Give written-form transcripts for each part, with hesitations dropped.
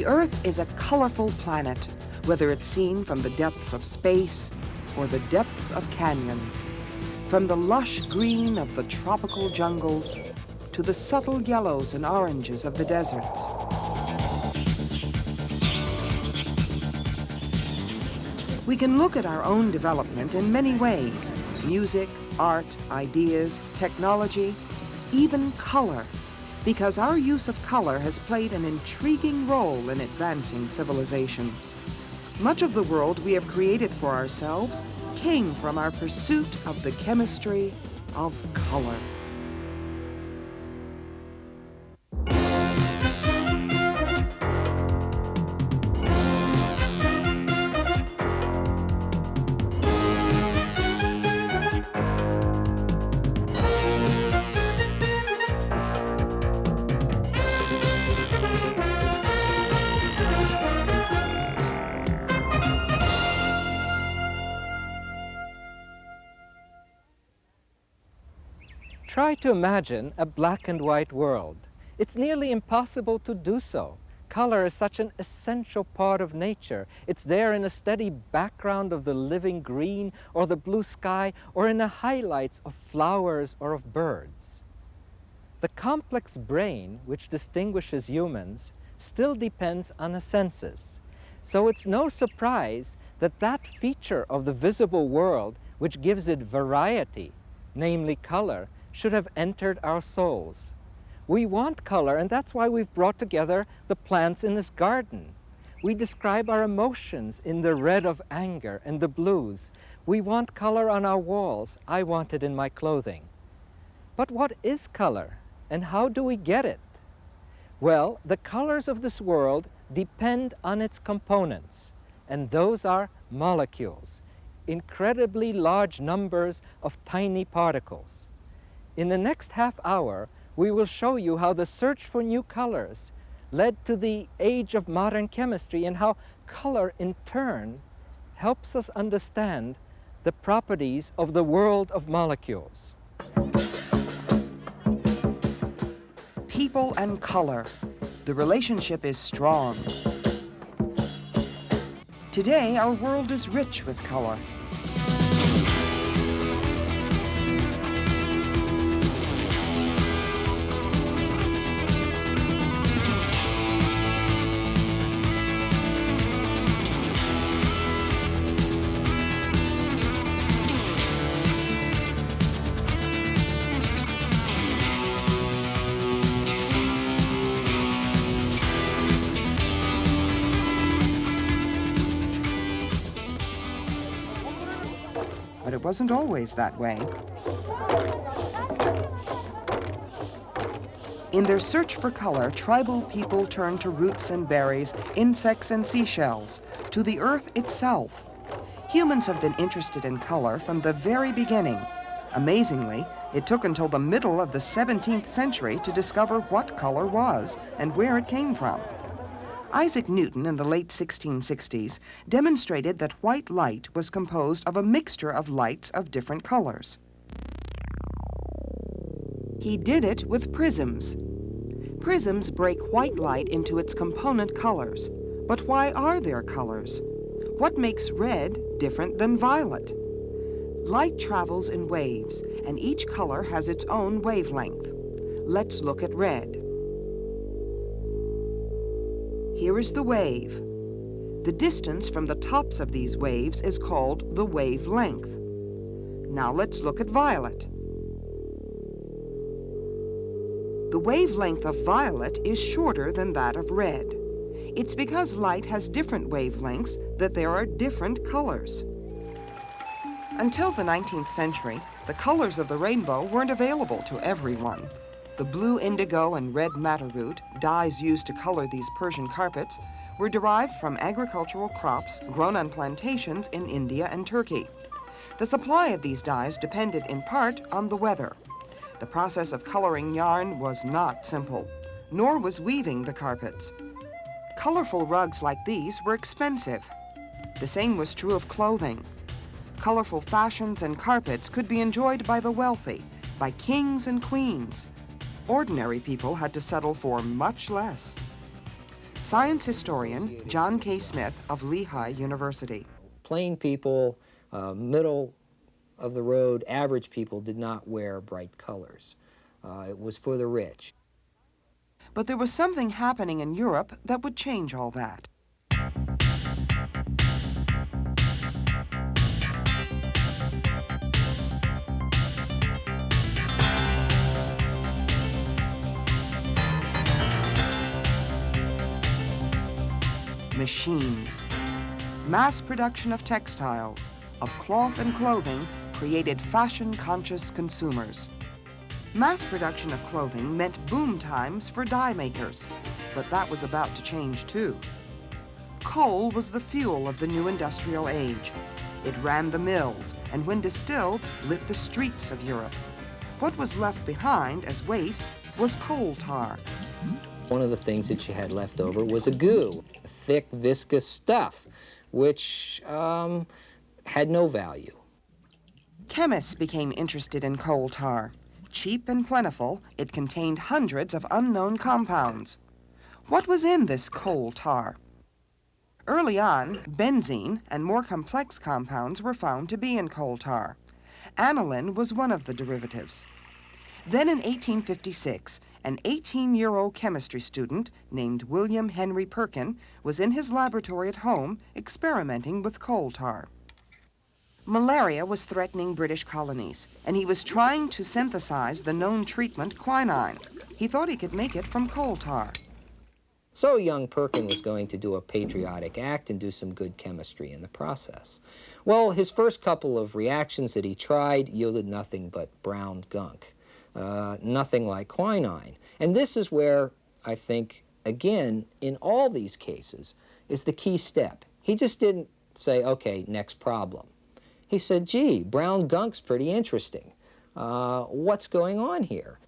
Earth is a colorful planet, whether it's seen from the depths of space or the depths of canyons, from the lush green of the tropical jungles to the subtle yellows and oranges of the deserts. We can look at our own development in many ways: music, art, ideas, technology, even color, because our use of color has played an intriguing role in advancing civilization. Much of the world we have created for ourselves came from our pursuit of the chemistry of color. Try to imagine a black and white world. It's nearly impossible to do so. Color is such an essential part of nature. It's there in a steady background of the living green or the blue sky, or in the highlights of flowers or of birds. The complex brain which distinguishes humans still depends on the senses. So it's no surprise that that feature of the visible world which gives it variety, namely color, should have entered our souls. We want color, and that's why we've brought together the plants in this garden. We describe our emotions in the red of anger and the blues. We want color on our walls. I want it in my clothing. But what is color, and how do we get it? Well, the colors of this world depend on its components, and those are molecules, incredibly large numbers of tiny particles. In the next half hour, we will show you how the search for new colors led to the age of modern chemistry, and how color in turn helps us understand the properties of the world of molecules. People and color. The relationship is strong. Today, our world is rich with color. But it wasn't always that way. In their search for color, tribal people turned to roots and berries, insects and seashells, to the earth itself. Humans have been interested in color from the very beginning. Amazingly, it took until the middle of the 17th century to discover what color was and where it came from. Isaac Newton in the late 1660s demonstrated that white light was composed of a mixture of lights of different colors. He did it with prisms. Prisms break white light into its component colors. But why are there colors? What makes red different than violet? Light travels in waves, and each color has its own wavelength. Let's look at red. Here is the wave. The distance from the tops of these waves is called the wavelength. Now let's look at violet. The wavelength of violet is shorter than that of red. It's because light has different wavelengths that there are different colors. Until the 19th century, the colors of the rainbow weren't available to everyone. The blue indigo and red madder root, dyes used to color these Persian carpets, were derived from agricultural crops grown on plantations in India and Turkey. The supply of these dyes depended in part on the weather. The process of coloring yarn was not simple, nor was weaving the carpets. Colorful rugs like these were expensive. The same was true of clothing. Colorful fashions and carpets could be enjoyed by the wealthy, by kings and queens. Ordinary people had to settle for much less. Science historian John K. Smith of Lehigh University. Plain people, middle of the road, average people did not wear bright colors. It was for the rich. But there was something happening in Europe that would change all that. Machines. Mass production of textiles, of cloth and clothing, created fashion-conscious consumers. Mass production of clothing meant boom times for dye makers, but that was about to change too. Coal was the fuel of the new industrial age. It ran the mills, and when distilled, lit the streets of Europe. What was left behind as waste was coal tar. One of the things that you had left over was a goo, a thick, viscous stuff, which had no value. Chemists became interested in coal tar. Cheap and plentiful, it contained hundreds of unknown compounds. What was in this coal tar? Early on, benzene and more complex compounds were found to be in coal tar. Aniline was one of the derivatives. Then in 1856, an 18-year-old chemistry student named William Henry Perkin was in his laboratory at home experimenting with coal tar. Malaria was threatening British colonies, and he was trying to synthesize the known treatment quinine. He thought he could make it from coal tar. So young Perkin was going to do a patriotic act and do some good chemistry in the process. Well, his first couple of reactions that he tried yielded nothing but brown gunk. Nothing like quinine. And this is where I think, again, in all these cases, is the key step. He just didn't say, okay, next problem. He said, gee, brown gunk's pretty interesting. What's going on here?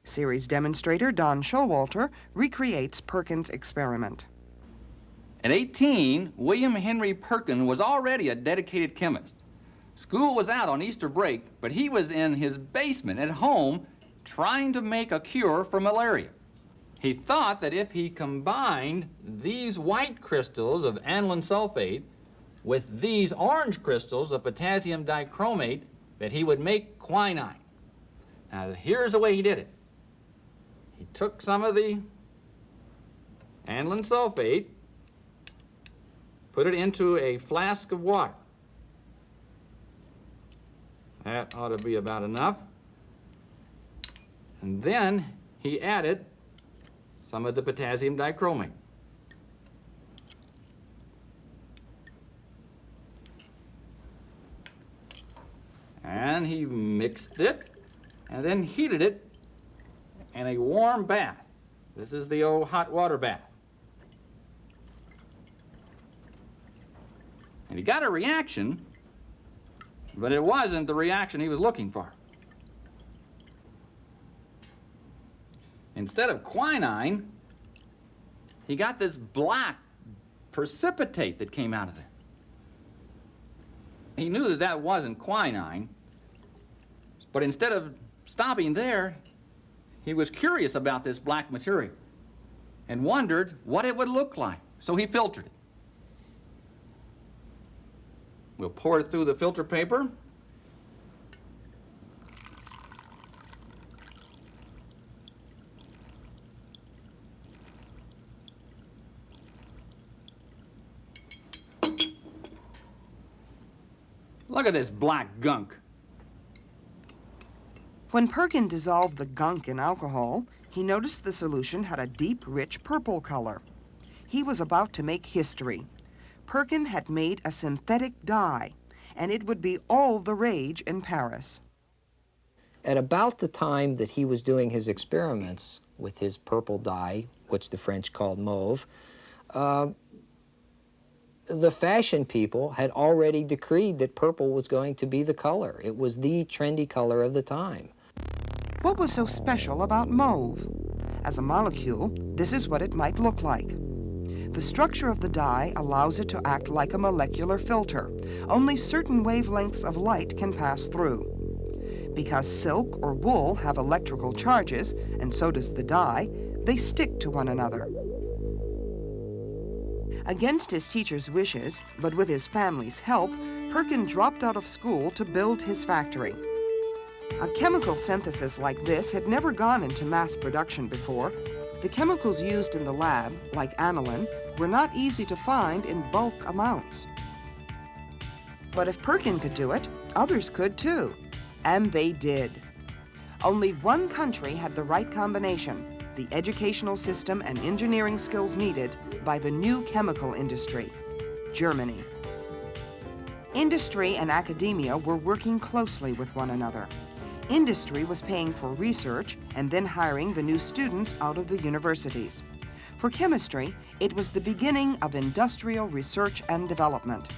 Series demonstrator Don Showalter recreates Perkin's experiment. At 18, William Henry Perkin was already a dedicated chemist. School was out on Easter break, but he was in his basement at home trying to make a cure for malaria. He thought that if he combined these white crystals of aniline sulfate with these orange crystals of potassium dichromate, that he would make quinine. Now, here's the way he did it. He took some of the aniline sulfate, put it into a flask of water. That ought to be about enough. And then he added some of the potassium dichromate. And he mixed it and then heated it in a warm bath. This is the old hot water bath. And he got a reaction, but it wasn't the reaction he was looking for. Instead of quinine, he got this black precipitate that came out of it. He knew that that wasn't quinine, but instead of stopping there, he was curious about this black material and wondered what it would look like, so he filtered it. We'll pour it through the filter paper. Look at this black gunk. When Perkin dissolved the gunk in alcohol, he noticed the solution had a deep, rich purple color. He was about to make history. Perkin had made a synthetic dye, and it would be all the rage in Paris. At about the time that he was doing his experiments with his purple dye, which the French called mauve, the fashion people had already decreed that purple was going to be the color. It was the trendy color of the time. What was so special about mauve? As a molecule, this is what it might look like. The structure of the dye allows it to act like a molecular filter. Only certain wavelengths of light can pass through. Because silk or wool have electrical charges, and so does the dye, they stick to one another. Against his teacher's wishes, but with his family's help, Perkin dropped out of school to build his factory. A chemical synthesis like this had never gone into mass production before. The chemicals used in the lab, like aniline, were not easy to find in bulk amounts. But if Perkin could do it, others could too. And they did. Only one country had the right combination, the educational system and engineering skills needed by the new chemical industry, Germany. Industry and academia were working closely with one another. Industry was paying for research and then hiring the new students out of the universities. For chemistry, it was the beginning of industrial research and development.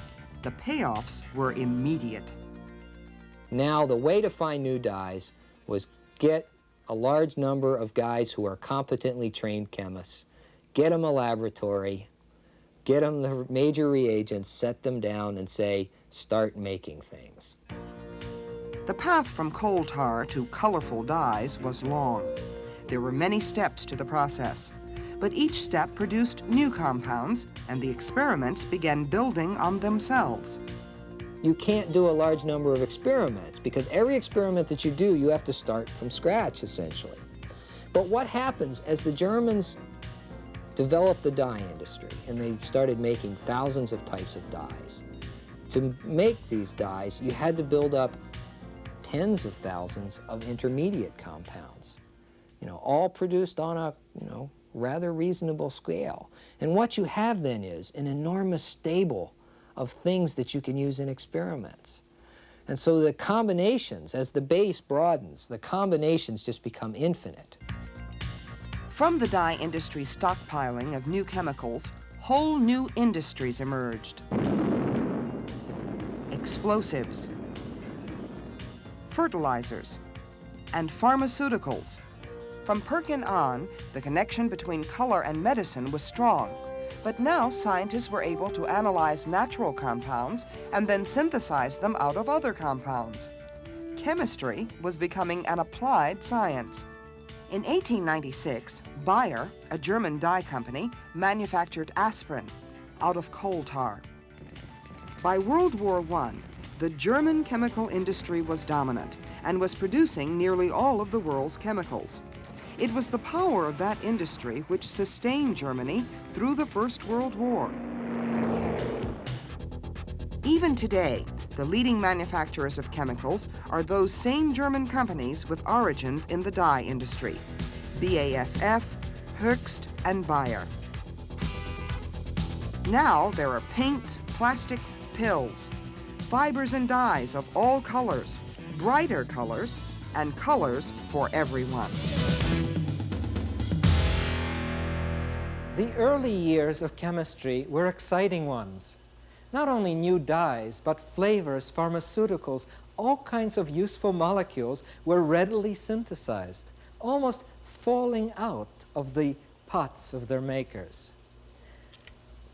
The payoffs were immediate. Now, the way to find new dyes was get a large number of guys who are competently trained chemists, get them a laboratory, get them the major reagents, set them down, and say, start making things. The path from coal tar to colorful dyes was long. There were many steps to the process, but each step produced new compounds, and the experiments began building on themselves. You can't do a large number of experiments because every experiment that you do, you have to start from scratch, essentially. But what happens as the Germans developed the dye industry and they started making thousands of types of dyes? To make these dyes, you had to build up tens of thousands of intermediate compounds, all produced on a, rather reasonable scale. And what you have then is an enormous stable of things that you can use in experiments. And so the combinations, as the base broadens, the combinations just become infinite. From the dye industry's stockpiling of new chemicals, whole new industries emerged. Explosives, fertilizers, and pharmaceuticals. From Perkin on, the connection between color and medicine was strong, but now scientists were able to analyze natural compounds and then synthesize them out of other compounds. Chemistry was becoming an applied science. In 1896, Bayer, a German dye company, manufactured aspirin out of coal tar. By World War I, the German chemical industry was dominant and was producing nearly all of the world's chemicals. It was the power of that industry which sustained Germany through the First World War. Even today, the leading manufacturers of chemicals are those same German companies with origins in the dye industry: BASF, Höchst, and Bayer. Now there are paints, plastics, pills, fibers and dyes of all colors, brighter colors, and colors for everyone. The early years of chemistry were exciting ones. Not only new dyes, but flavors, pharmaceuticals, all kinds of useful molecules were readily synthesized, almost falling out of the pots of their makers.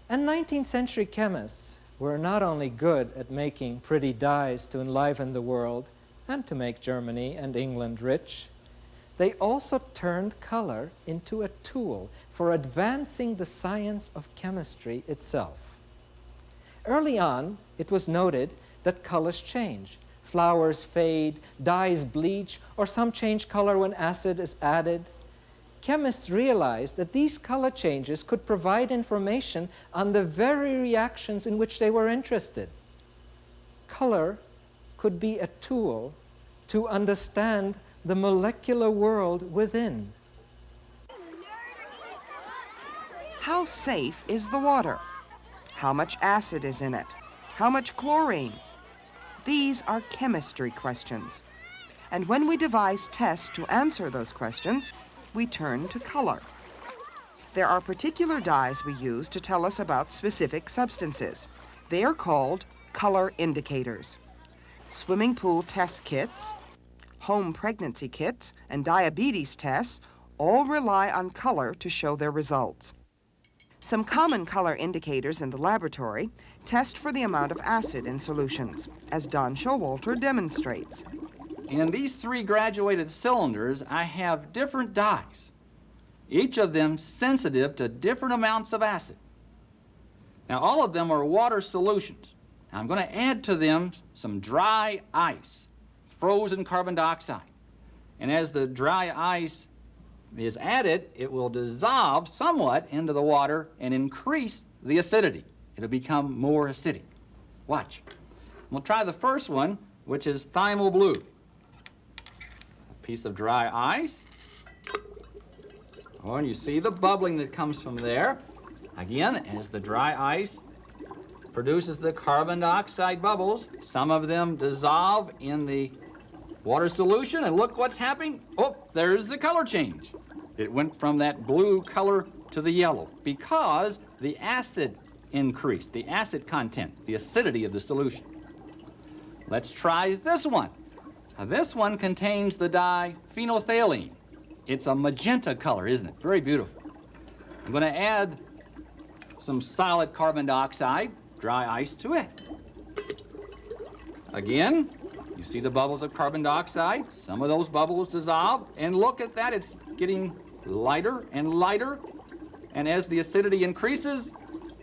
And 19th century chemists were not only good at making pretty dyes to enliven the world and to make Germany and England rich, they also turned color into a tool for advancing the science of chemistry itself. Early on, it was noted that colors change. Flowers fade, dyes bleach, or some change color when acid is added. Chemists realized that these color changes could provide information on the very reactions in which they were interested. Color could be a tool to understand the molecular world within. How safe is the water? How much acid is in it? How much chlorine? These are chemistry questions. And when we devise tests to answer those questions, we turn to color. There are particular dyes we use to tell us about specific substances. They are called color indicators. Swimming pool test kits, home pregnancy kits, and diabetes tests all rely on color to show their results. Some common color indicators in the laboratory test for the amount of acid in solutions, as Don Showalter demonstrates. In these 3 graduated cylinders, I have different dyes, each of them sensitive to different amounts of acid. Now, all of them are water solutions. Now, I'm going to add to them some dry ice, frozen carbon dioxide. And as the dry ice is added, it will dissolve somewhat into the water and increase the acidity. It'll become more acidic. Watch. We'll try the first one, which is thymo blue. A piece of dry ice. Oh, and you see the bubbling that comes from there. Again, as the dry ice produces the carbon dioxide bubbles, some of them dissolve in the water solution, and look what's happening. Oh, there's the color change. It went from that blue color to the yellow because the acid increased, the acid content, the acidity of the solution. Let's try this one. Now, this one contains the dye phenolphthalein. It's a magenta color, isn't it? Very beautiful. I'm going to add some solid carbon dioxide, dry ice, to it. Again, you see the bubbles of carbon dioxide. Some of those bubbles dissolve, and look at that, it's getting lighter and lighter, and as the acidity increases,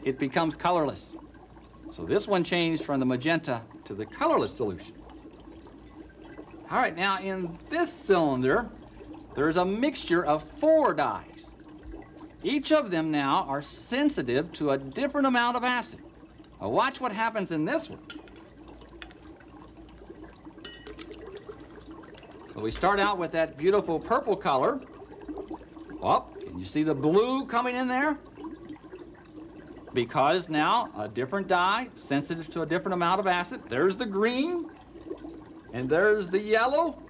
it becomes colorless. So this one changed from the magenta to the colorless solution. All right, now in this cylinder, there's a mixture of 4 dyes. Each of them now are sensitive to a different amount of acid. Now watch what happens in this one. So we start out with that beautiful purple color. Oh, can you see the blue coming in there? Because now a different dye, sensitive to a different amount of acid. There's the green, and there's the yellow.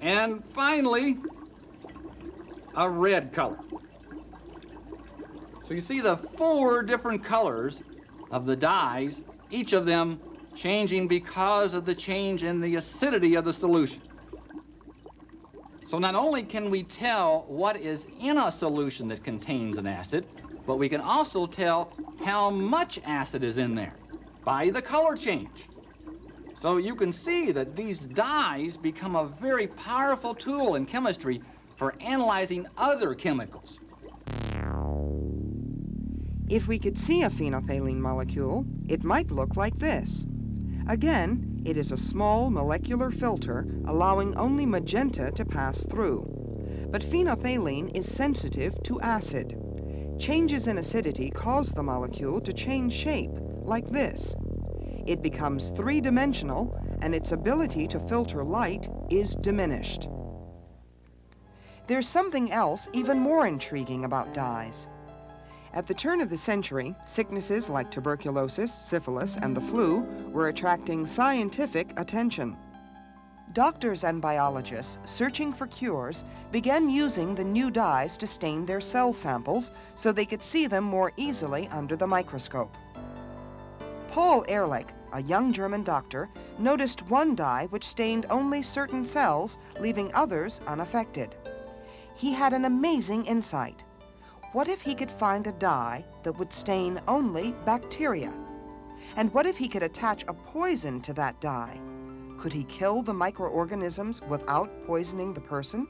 And finally, a red color. So you see the 4 different colors of the dyes, each of them changing because of the change in the acidity of the solution. So not only can we tell what is in a solution that contains an acid, but we can also tell how much acid is in there by the color change. So you can see that these dyes become a very powerful tool in chemistry for analyzing other chemicals. If we could see a phenolphthalein molecule, it might look like this. Again, it is a small molecular filter allowing only magenta to pass through. But phenolphthalein is sensitive to acid. Changes in acidity cause the molecule to change shape, like this. It becomes 3-dimensional, and its ability to filter light is diminished. There's something else even more intriguing about dyes. At the turn of the century, sicknesses like tuberculosis, syphilis, and the flu were attracting scientific attention. Doctors and biologists searching for cures began using the new dyes to stain their cell samples so they could see them more easily under the microscope. Paul Ehrlich, a young German doctor, noticed one dye which stained only certain cells, leaving others unaffected. He had an amazing insight. What if he could find a dye that would stain only bacteria? And what if he could attach a poison to that dye? Could he kill the microorganisms without poisoning the person?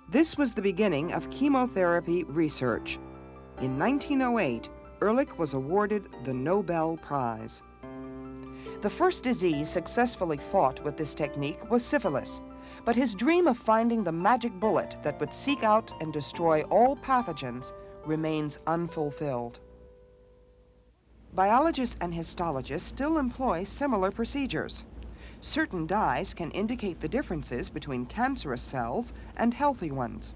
This was the beginning of chemotherapy research. In 1908, Ehrlich was awarded the Nobel Prize. The first disease successfully fought with this technique was syphilis, but his dream of finding the magic bullet that would seek out and destroy all pathogens remains unfulfilled. Biologists and histologists still employ similar procedures. Certain dyes can indicate the differences between cancerous cells and healthy ones.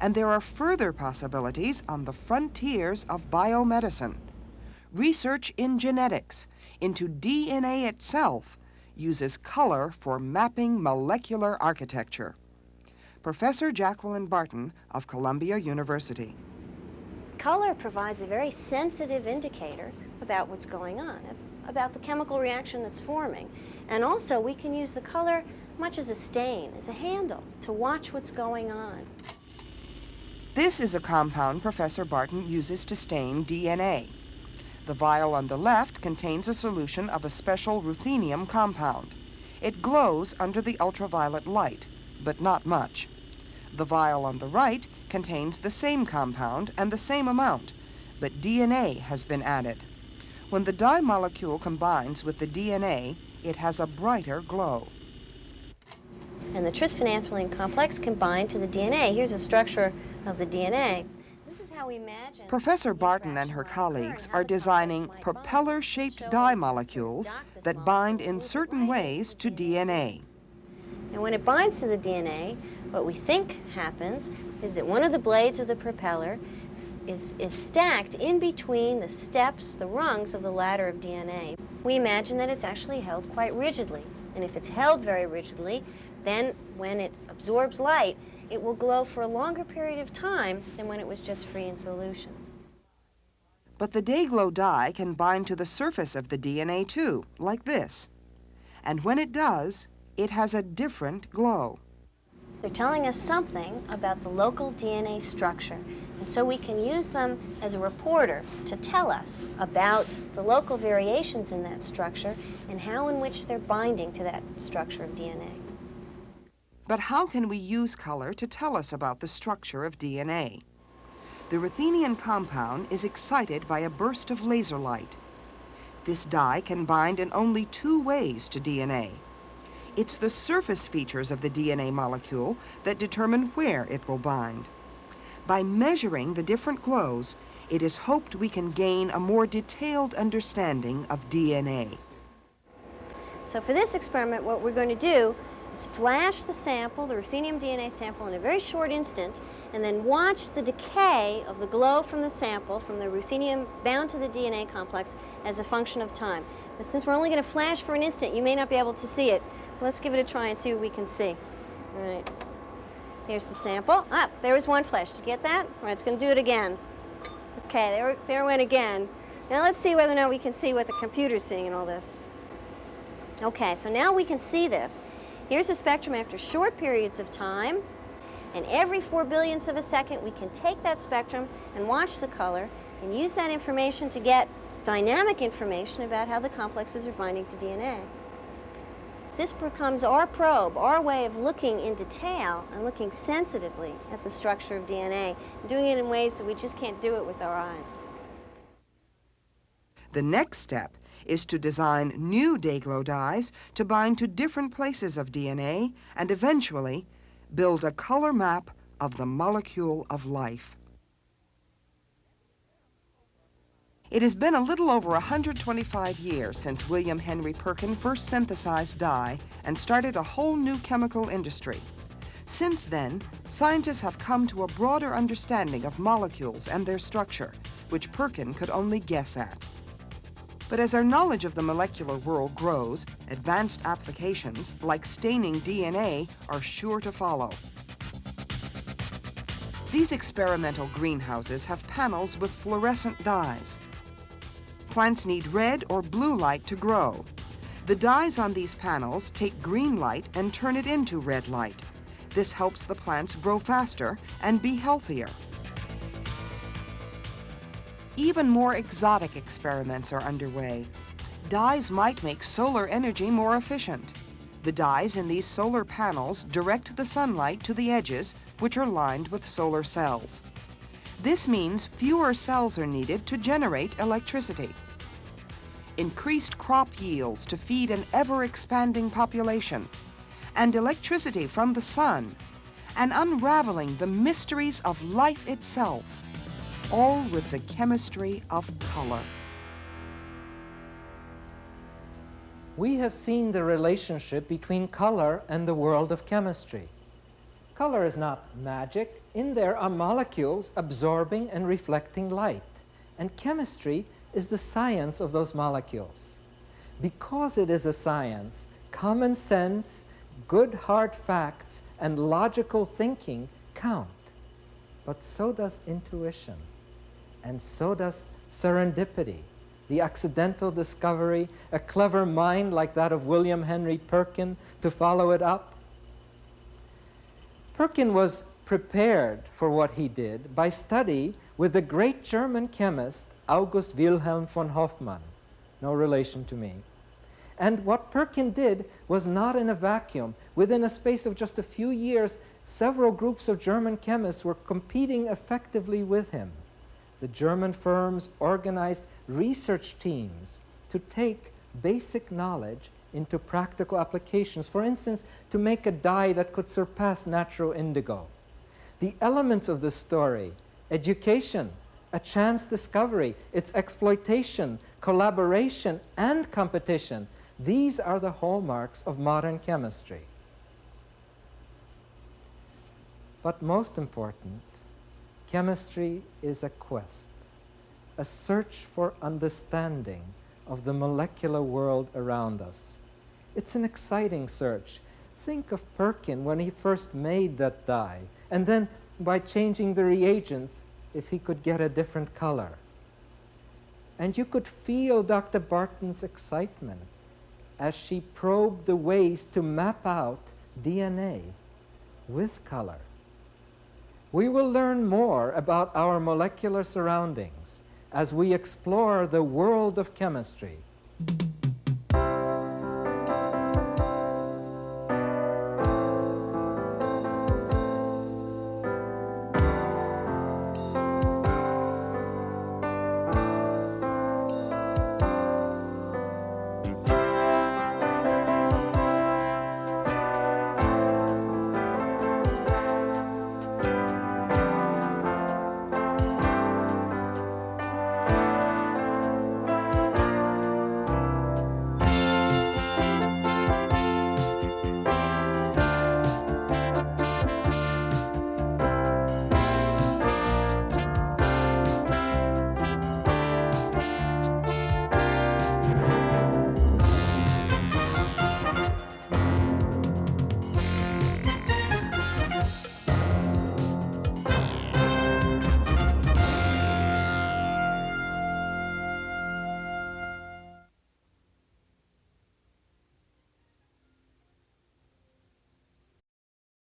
And there are further possibilities on the frontiers of biomedicine. Research in genetics, into DNA itself, uses color for mapping molecular architecture. Professor Jacqueline Barton of Columbia University. Color provides a very sensitive indicator about what's going on, about the chemical reaction that's forming. And also we can use the color much as a stain, as a handle, to watch what's going on. This is a compound Professor Barton uses to stain DNA. The vial on the left contains a solution of a special ruthenium compound. It glows under the ultraviolet light, but not much. The vial on the right contains the same compound and the same amount, but DNA has been added. When the dye molecule combines with the DNA, it has a brighter glow. And the tris-phenanthroline complex combined to the DNA. Here's a structure of the DNA. This is how we imagine Professor Barton and her colleagues are designing propeller-shaped dye molecules that bind in certain ways to DNA. And when it binds to the DNA, what we think happens is that one of the blades of the propeller is stacked in between the steps, the rungs of the ladder of DNA. We imagine that it's actually held quite rigidly. And if it's held very rigidly, then when it absorbs light, it will glow for a longer period of time than when it was just free in solution. But the Day-Glo dye can bind to the surface of the DNA too, like this. And when it does, it has a different glow. They're telling us something about the local DNA structure, and so we can use them as a reporter to tell us about the local variations in that structure and how in which they're binding to that structure of DNA. But how can we use color to tell us about the structure of DNA? The ruthenium compound is excited by a burst of laser light. This dye can bind in only two ways to DNA. It's the surface features of the DNA molecule that determine where it will bind. By measuring the different glows, it is hoped we can gain a more detailed understanding of DNA. So for this experiment, what we're going to do is flash the sample, the ruthenium DNA sample, in a very short instant, and then watch the decay of the glow from the sample, from the ruthenium bound to the DNA complex, as a function of time. But since we're only going to flash for an instant, you may not be able to see it. Let's give it a try and see what we can see. All right. Here's the sample. Ah, there was one flash. Did you get that? All right, it's going to do it again. Okay, there it went again. Now let's see whether or not we can see what the computer's seeing in all this. Okay, so now we can see this. Here's a spectrum after short periods of time, and every 4 billionths of a second we can take that spectrum and watch the color and use that information to get dynamic information about how the complexes are binding to DNA. This becomes our probe, our way of looking in detail and looking sensitively at the structure of DNA, and doing it in ways that we just can't do it with our eyes. The next step is to design new Day-Glo dyes to bind to different places of DNA and eventually build a color map of the molecule of life. It has been a little over 125 years since William Henry Perkin first synthesized dye and started a whole new chemical industry. Since then, scientists have come to a broader understanding of molecules and their structure, which Perkin could only guess at. But as our knowledge of the molecular world grows, advanced applications, like staining DNA, are sure to follow. These experimental greenhouses have panels with fluorescent dyes. Plants need red or blue light to grow. The dyes on these panels take green light and turn it into red light. This helps the plants grow faster and be healthier. Even more exotic experiments are underway. Dyes might make solar energy more efficient. The dyes in these solar panels direct the sunlight to the edges, which are lined with solar cells. This means fewer cells are needed to generate electricity. Increased crop yields to feed an ever-expanding population, and electricity from the sun, and unraveling the mysteries of life itself, all with the chemistry of color. We have seen the relationship between color and the world of chemistry. Color is not magic. In there are molecules absorbing and reflecting light. And chemistry is the science of those molecules. Because it is a science, common sense, good hard facts, and logical thinking count. But so does intuition. And so does serendipity, the accidental discovery, a clever mind like that of William Henry Perkin to follow it up. Perkin was prepared for what he did by study with the great German chemist August Wilhelm von Hoffmann, no relation to me. And what Perkin did was not in a vacuum. Within a space of just a few years, Several groups of German chemists were competing effectively with him. The German firms organized research teams to take basic knowledge into practical applications. For instance, to make a dye that could surpass natural indigo. The elements of the story: education, a chance discovery, its exploitation, collaboration, and competition. These are the hallmarks of modern chemistry. But most important, chemistry is a quest, a search for understanding of the molecular world around us. It's an exciting search. Think of Perkin when he first made that dye, and then by changing the reagents, if he could get a different color. And you could feel Dr. Barton's excitement as she probed the ways to map out DNA with color. We will learn more about our molecular surroundings as we explore the world of chemistry